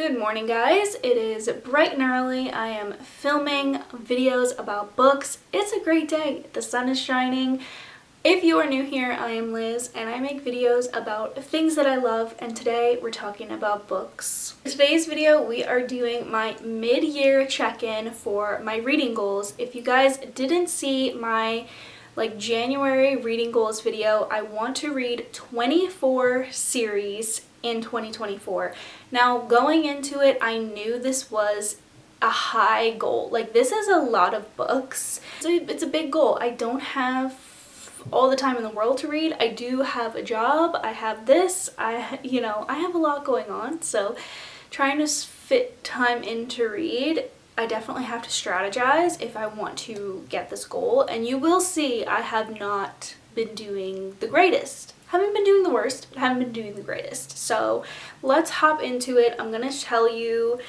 Good morning, guys. It is bright and early. I am filming videos about books. It's a great day. The sun is shining. If you are new here, I am Liz and I make videos about things that I love, and today we're talking about books. In today's video, we are doing my mid-year check-in for my reading goals. If you guys didn't see my January reading goals video, I want to read 24 series in 2024. Now, going into it, I knew this was a high goal. This is a lot of books. It's a big goal. I don't have all the time in the world to read. I do have a job. I have this. I have a lot going on. So trying to fit time in to read, I definitely have to strategize if I want to get this goal. And you will see I have not been doing the greatest. Haven't been doing the worst, but haven't been doing the greatest. So let's hop into it. I'm going to tell you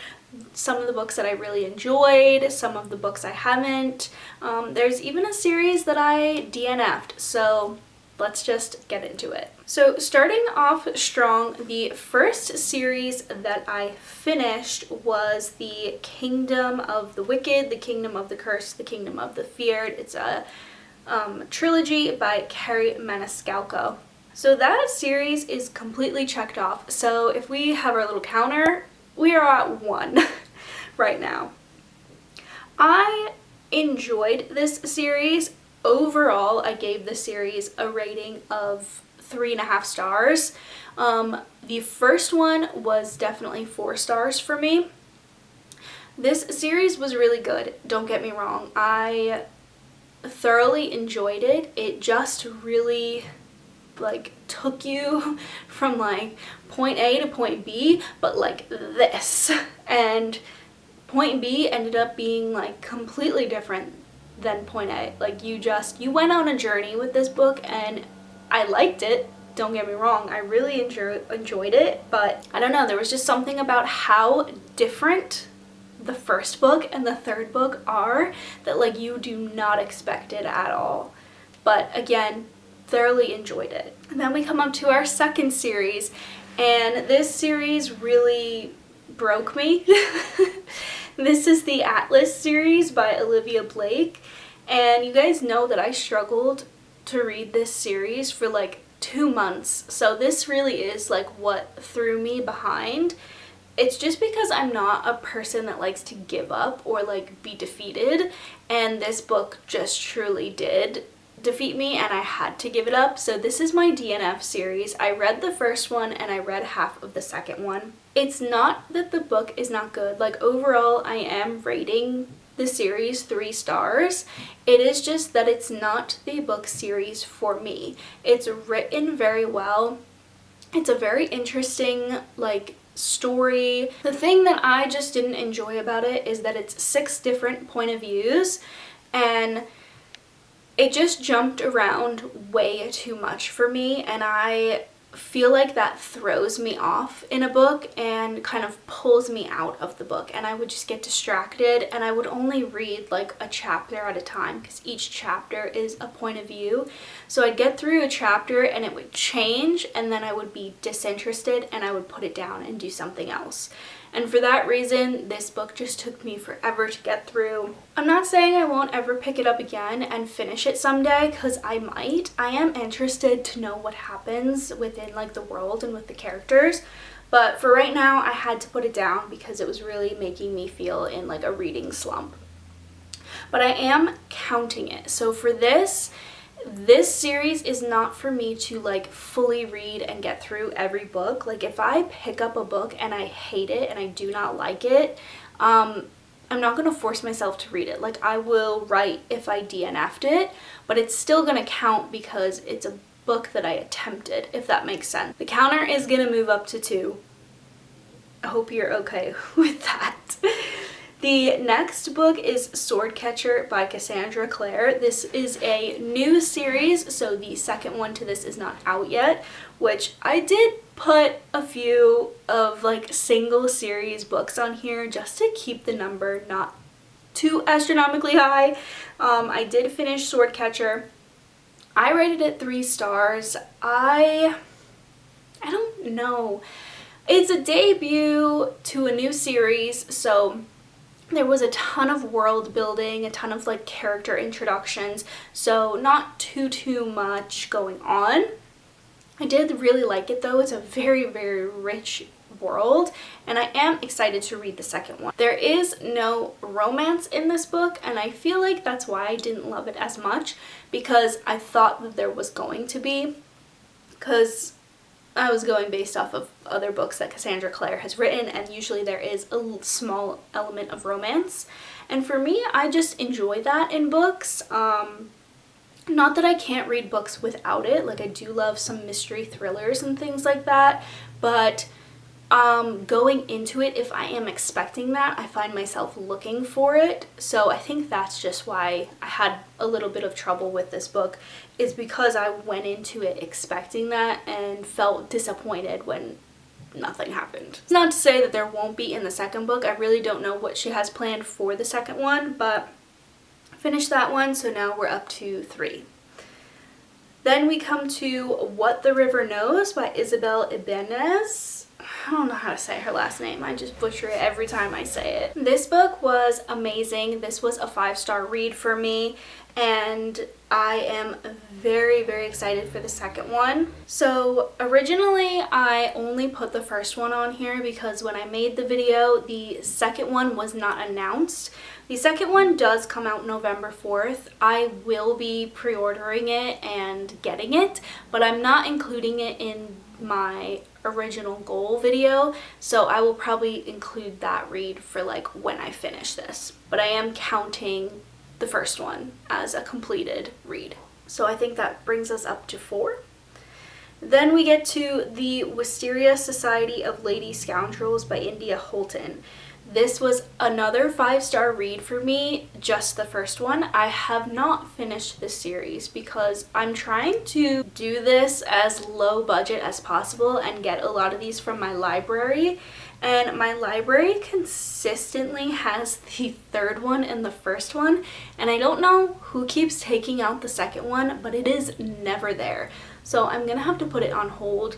some of the books that I really enjoyed, some of the books I haven't. There's even a series that I DNF'd, so let's just get into it. So starting off strong, the first series that I finished was The Kingdom of the Wicked, The Kingdom of the Cursed, The Kingdom of the Feared. It's a trilogy by Carrie Maniscalco. So that series is completely checked off. So if we have our little counter, we are at 1 right now. I enjoyed this series. Overall, I gave the series a rating of 3.5 stars. The first one was definitely 4 stars for me. This series was really good, don't get me wrong. I thoroughly enjoyed it. It just really took you from point A to point B, but this. And point B ended up being completely different than point A. You went on a journey with this book, and I liked it. Don't get me wrong, I really enjoyed it, but I don't know, there was just something about how different the first book and the third book are that you do not expect it at all. But again, thoroughly enjoyed it. And then we come up to our second series, and this series really broke me. This is the Atlas series by Olivia Blake, and you guys know that I struggled to read this series for 2 months, so this really is what threw me behind. It's just because I'm not a person that likes to give up or be defeated, and this book just truly did defeat me and I had to give it up. So this is my DNF series. I read the first one and I read half of the second one. It's not that the book is not good. Overall, I am rating the series 3 stars. It is just that it's not the book series for me. It's written very well. It's a very interesting story. The thing that I just didn't enjoy about it is that it's 6 different point of views, and it just jumped around way too much for me, and I feel that throws me off in a book and kind of pulls me out of the book, and I would just get distracted, and I would only read a chapter at a time because each chapter is a point of view. So I'd get through a chapter and it would change, and then I would be disinterested and I would put it down and do something else. And for that reason, this book just took me forever to get through. I'm not saying I won't ever pick it up again and finish it someday, because I might. I am interested to know what happens within the world and with the characters. But for right now, I had to put it down because it was really making me feel in a reading slump. But I am counting it. So for this series is not for me to fully read and get through every book. If I pick up a book and I hate it and I do not like it, I'm not going to force myself to read it. I will write if I DNF'd it, but it's still going to count because it's a book that I attempted, if that makes sense. The counter is going to move up to 2. I hope you're okay with that. The next book is Swordcatcher by Cassandra Clare. This is a new series, so the second one to this is not out yet, which I did put a few of single series books on here just to keep the number not too astronomically high. I did finish Swordcatcher. I rated it 3 stars. I don't know. It's a debut to a new series, so there was a ton of world building, a ton of like character introductions, so not too much going on. I did really like it though. It's a very rich world, and I am excited to read the second one. There is no romance in this book, and I feel like that's why I didn't love it as much, because I thought that there was going to be, because I was going based off of other books that Cassandra Clare has written, and usually there is a small element of romance. And for me, I just enjoy that in books. Not that I can't read books without it. Like, I do love some mystery thrillers and things like that, but going into it, if I am expecting that, I find myself looking for it. So I think that's just why I had a little bit of trouble with this book, is because I went into it expecting that and felt disappointed when nothing happened. It's not to say that there won't be in the second book. I really don't know what she has planned for the second one, but I finished that one, so now we're up to 3. Then we come to What the River Knows by Isabel Ibanez. I don't know how to say her last name. I just butcher it every time I say it. This book was amazing. This was a 5-star read for me, and I am very excited for the second one. So originally I only put the first one on here because when I made the video, the second one was not announced. The second one does come out November 4th. I will be pre-ordering it and getting it, but I'm not including it in my original goal video, so I will probably include that read for like when I finish this. But I am counting the first one as a completed read. So I think that brings us up to 4. Then we get to the Wisteria Society of Lady Scoundrels by India Holton. This was another 5-star read for me, just the first one. I have not finished this series because I'm trying to do this as low budget as possible and get a lot of these from my library. And my library consistently has the third one and the first one, and I don't know who keeps taking out the second one, but it is never there. So I'm gonna have to put it on hold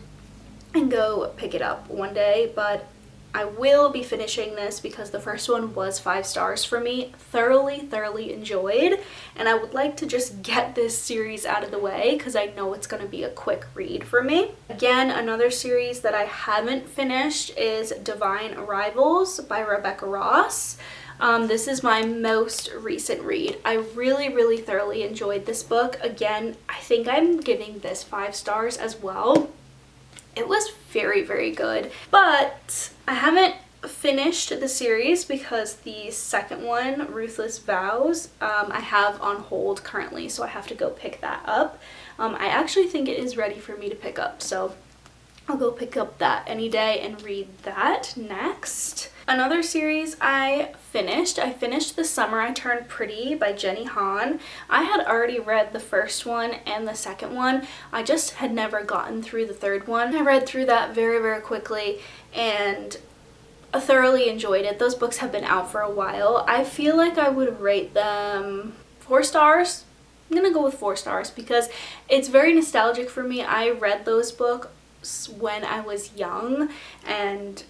and go pick it up one day, but I will be finishing this because the first one was 5 stars for me. Thoroughly enjoyed, and I would like to just get this series out of the way because I know it's going to be a quick read for me. Again, another series that I haven't finished is Divine Arrivals by Rebecca Ross. This is my most recent read. I really thoroughly enjoyed this book. Again, I think I'm giving this 5 stars as well. It was very good, but I haven't finished the series because the second one, Ruthless Vows, I have on hold currently, so I have to go pick that up. I actually think it is ready for me to pick up, so I'll go pick up that any day and read that next. Another series I finished The Summer I Turned Pretty by Jenny Han. I had already read the first one and the second one. I just had never gotten through the third one. I read through that very quickly and I thoroughly enjoyed it. Those books have been out for a while. I feel like I would rate them 4 stars. I'm gonna go with 4 stars because it's very nostalgic for me. I read those books when I was young, and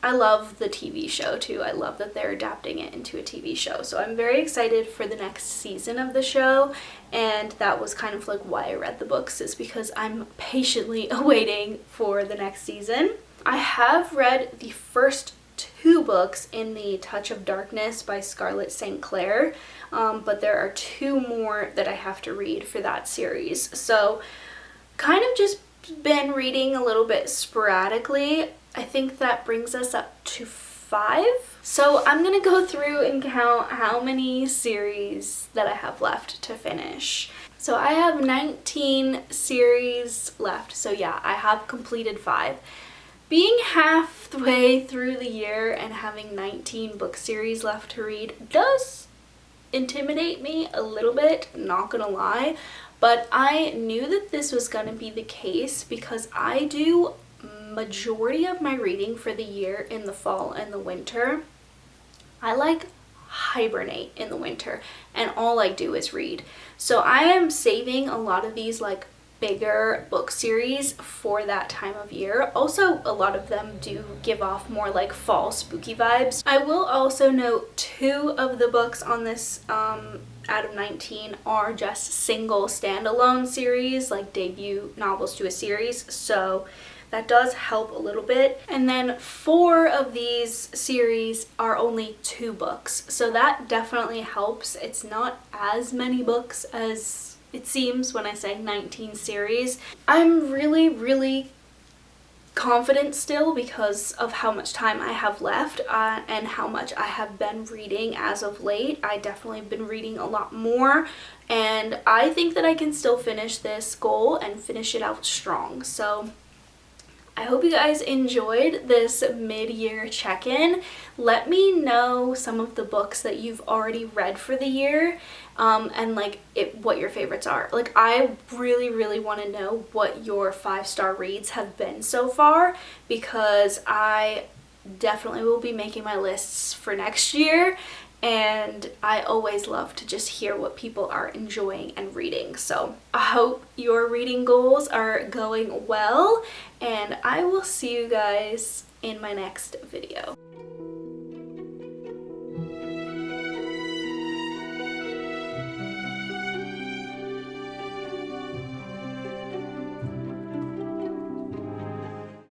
I love the TV show too. I love that they're adapting it into a TV show. So I'm very excited for the next season of the show, and that was kind of like why I read the books, is because I'm patiently awaiting for the next season. I have read the first 2 books in the Touch of Darkness by Scarlett St. Clair, but there are 2 more that I have to read for that series. So kind of just been reading a little bit sporadically. I think that brings us up to 5. So I'm gonna go through and count how many series that I have left to finish. So I have 19 series left. So yeah, I have completed 5. Being halfway through the year and having 19 book series left to read does intimidate me a little bit, not gonna lie, but I knew that this was gonna be the case because I do majority of my reading for the year in the fall and the winter. I like hibernate in the winter and all I do is read. So I am saving a lot of these like bigger book series for that time of year. Also, a lot of them do give off more like fall spooky vibes. I will also note 2 of the books on this out of 19 are just single standalone series, like debut novels to a series, so that does help a little bit. And then 4 of these series are only 2 books, so that definitely helps. It's not as many books as it seems when I say 19 series. I'm really confident still because of how much time I have left and how much I have been reading as of late. I definitely have been reading a lot more, and I think that I can still finish this goal and finish it out strong. So I hope you guys enjoyed this mid-year check-in. Let me know some of the books that you've already read for the year, and like what your favorites are. Like, I really want to know what your 5-star reads have been so far, because I definitely will be making my lists for next year, and I always love to just hear what people are enjoying and reading. So I hope your reading goals are going well, and I will see you guys in my next video.